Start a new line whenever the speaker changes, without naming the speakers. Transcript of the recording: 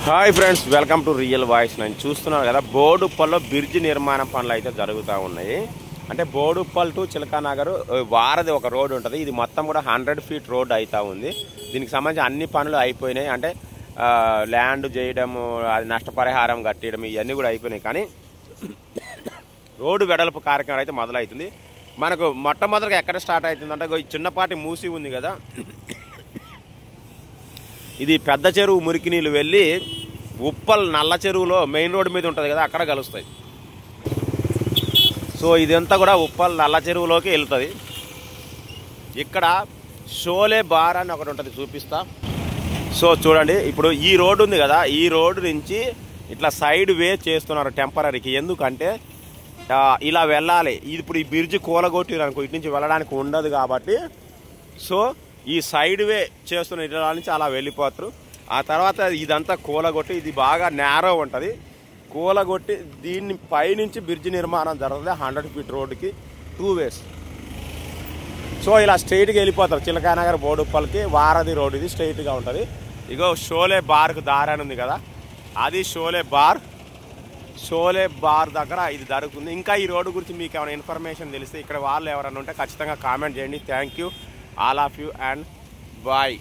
Hi friends, welcome to real voice. నేను చూస్తున్నాను కదా, బోడుప్పల్లో బ్రిడ్జ్ నిర్మాణ పనులు అయితే జరుగుతూ ఉన్నాయి. అంటే బోడుప్పల్ టు చిలకానగర్ వారది ఒక రోడ్ ఉంటుంది. ఇది మొత్తం కూడా 100 feet రోడ్ అవుతూ ఉంది. దీనికి సంబంధించి అన్ని పనులు అయిపోయినాయి. అంటే ల్యాండ్ చేయడము, అది నష్టపరిహారం కట్టడం, ఇవన్నీ కూడా అయిపోయినాయి. కానీ రోడ్డు వెడల్పు కార్యక్రమం అయితే మొదలవుతుంది. మనకు మొట్టమొదటిగా ఎక్కడ స్టార్ట్ అవుతుంది అంటే, చిన్నపాటి మూసి ఉంది కదా, ఇది పెద్ద చెరువు మురికి నీళ్ళు వెళ్ళి ఉప్పల్ నల్ల చెరువులో మెయిన్ రోడ్డు మీద ఉంటుంది కదా, అక్కడ కలుస్తాయి. సో ఇదంతా కూడా ఉప్పల్ నల్ల చెరువులోకి వెళ్తుంది. ఇక్కడ షోలే బార్ అని ఒకటి ఉంటుంది, చూపిస్తా. సో చూడండి, ఇప్పుడు ఈ రోడ్డు ఉంది కదా, ఈ రోడ్డు నుంచి ఇట్లా సైడ్ వే చేస్తున్నారు టెంపరీకి. ఎందుకంటే ఇలా వెళ్ళాలి. ఇప్పుడు ఈ బ్రిడ్జ్ కూలగొట్టిరు అనుకో, ఇటు నుంచి వెళ్ళడానికి ఉండదు కాబట్టి సో ఈ సైడ్ వే చేస్తున్న ఇళ్ళ నుంచి అలా వెళ్ళిపోతారు. ఆ తర్వాత ఇదంతా కూలగొట్టి, ఇది బాగా నేరో ఉంటుంది, కూలగొట్టి దీన్ని పైనుంచి బ్రిడ్జ్ నిర్మాణం జరుగుతుంది. 100 feet రోడ్డుకి 2 ways. సో ఇలా స్ట్రైట్గా వెళ్ళిపోతారు చిలకానగర్ బోడుప్పల్కి. వారధి రోడ్ ఇది స్ట్రైట్గా ఉంటుంది. ఇగో షోలే బార్కు దారి అని ఉంది కదా, అది షోలే బార్. షోలే బార్ దగ్గర ఇది జరుగుతుంది. ఇంకా ఈ రోడ్డు గురించి మీకు ఏమైనా ఇన్ఫర్మేషన్ తెలిస్తే, ఇక్కడ వాళ్ళు ఎవరైనా ఉంటే ఖచ్చితంగా కామెంట్ చేయండి. Thank you all of you and bye.